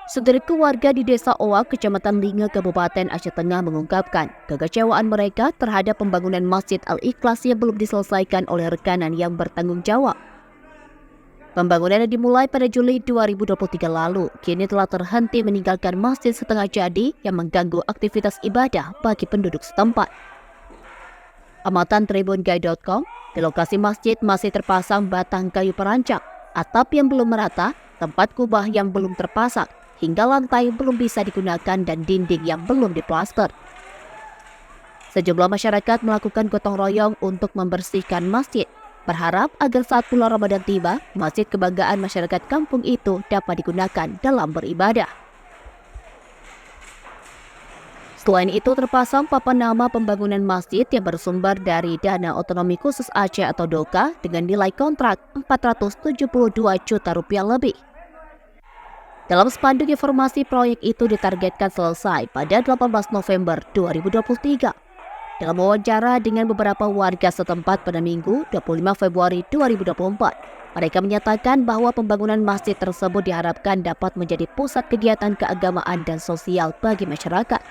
Saudaraku, warga di Desa Oak, Kecamatan Linge, Kabupaten Aceh Tengah mengungkapkan kekecewaan mereka terhadap pembangunan Masjid Al-Ikhlas yang belum diselesaikan oleh rekanan yang bertanggung jawab. Pembangunan yang dimulai pada Juli 2023 lalu kini telah terhenti meninggalkan masjid setengah jadi yang mengganggu aktivitas ibadah bagi penduduk setempat. Amatan tribunguide.com, di lokasi masjid masih terpasang batang kayu perancak, atap yang belum merata, tempat kubah yang belum terpasang, hingga lantai belum bisa digunakan dan dinding yang belum diplaster. Sejumlah masyarakat melakukan gotong royong untuk membersihkan masjid, berharap agar saat bulan Ramadan tiba, masjid kebanggaan masyarakat kampung itu dapat digunakan dalam beribadah. Selain itu, terpasang papan nama pembangunan masjid yang bersumber dari Dana Otonomi Khusus Aceh atau DOKA dengan nilai kontrak Rp472 juta lebih. Dalam spanduk informasi, proyek itu ditargetkan selesai pada 18 November 2023. Dalam wawancara dengan beberapa warga setempat pada Minggu 25 Februari 2024, mereka menyatakan bahwa pembangunan masjid tersebut diharapkan dapat menjadi pusat kegiatan keagamaan dan sosial bagi masyarakat.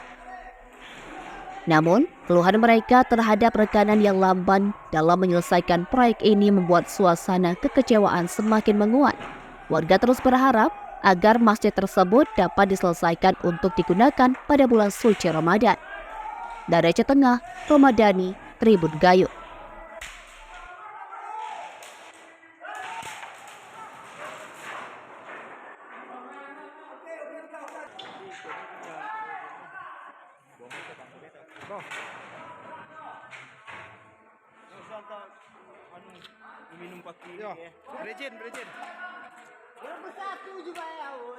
Namun, keluhan mereka terhadap rekanan yang lamban dalam menyelesaikan proyek ini membuat suasana kekecewaan semakin menguat. Warga terus berharap agar masjid tersebut dapat diselesaikan untuk digunakan pada bulan suci Ramadan. Dari Aceh Tengah, Romadani, Tribun Gayo. Minum pakai. Berejen. Bersatu juga ya.